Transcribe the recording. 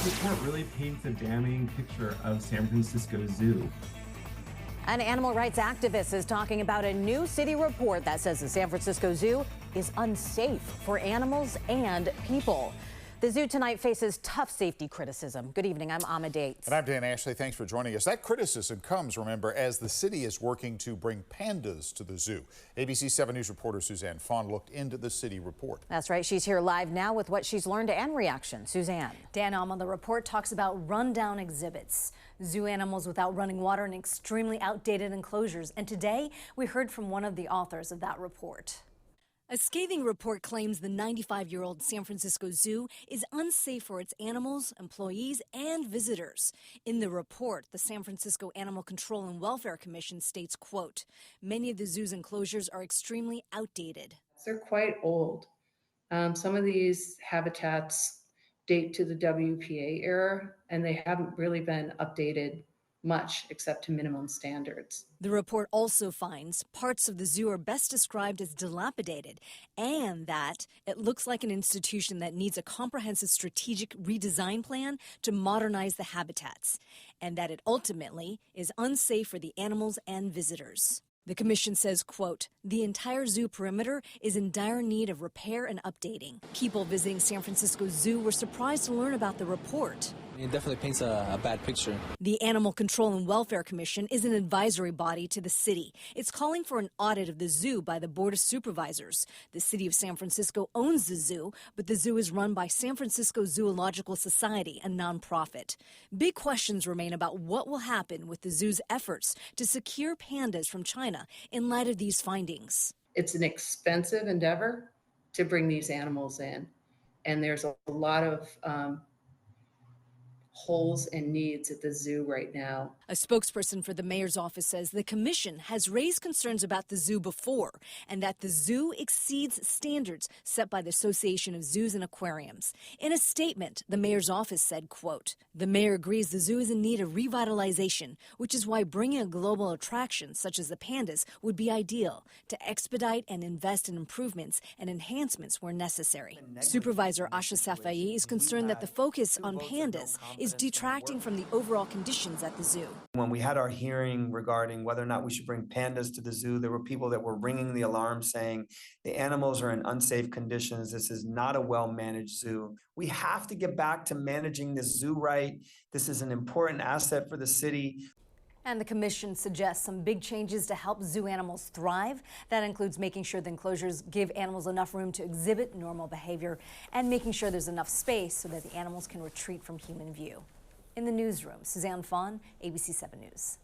report really paints a damning picture of San Francisco Zoo. An animal rights activist is talking about a new city report that says the San Francisco Zoo is unsafe for animals and people. The zoo tonight faces tough safety criticism. Good evening, I'm Amma Dates. And I'm Dan Ashley. Thanks for joining us. That criticism comes, remember, as the city is working to bring pandas to the zoo. ABC 7 News reporter Suzanne Fawn looked into the city report. That's right. She's here live now with what she's learned and reaction. Suzanne. Dan, Amma, the report talks about rundown exhibits, zoo animals without running water, and extremely outdated enclosures. And today, we heard from one of the authors of that report. A scathing report claims the 95-year-old San Francisco Zoo is unsafe for its animals, employees, and visitors. In the report, the San Francisco Animal Control and Welfare Commission states, quote, many of the zoo's enclosures are extremely outdated. They're quite old. Some of these habitats date to the WPA era, and they haven't really been updated much except to minimum standards. The report also finds parts of the zoo are best described as dilapidated and that it looks like an institution that needs a comprehensive strategic redesign plan to modernize the habitats, and that it ultimately is unsafe for the animals and visitors. The commission says, quote, the entire zoo perimeter is in dire need of repair and updating. People visiting San Francisco Zoo were surprised to learn about the report. It definitely paints a bad picture. The Animal Control and Welfare Commission is an advisory body to the city. It's calling for an audit of the zoo by the Board of Supervisors. The city of San Francisco owns the zoo, but the zoo is run by San Francisco Zoological Society, a nonprofit. Big questions remain about what will happen with the zoo's efforts to secure pandas from China in light of these findings. It's an expensive endeavor to bring these animals in, and there's a lot of holes and needs at the zoo right now. A spokesperson for the mayor's office says the commission has raised concerns about the zoo before and that the zoo exceeds standards set by the Association of Zoos and Aquariums. In a statement, the mayor's office said, quote, the mayor agrees the zoo is in need of revitalization, which is why bringing a global attraction such as the pandas would be ideal to expedite and invest in improvements and enhancements where necessary. Supervisor Asha Safai is concerned that the focus on pandas is detracting from the overall conditions at the zoo. When we had our hearing regarding whether or not we should bring pandas to the zoo, there were people that were ringing the alarm saying the animals are in unsafe conditions. This is not a well-managed zoo. We have to get back to managing this zoo right. This is an important asset for the city. And the commission suggests some big changes to help zoo animals thrive. That includes making sure the enclosures give animals enough room to exhibit normal behavior and making sure there's enough space so that the animals can retreat from human view. In the newsroom, Suzanne Fawn, ABC 7 News.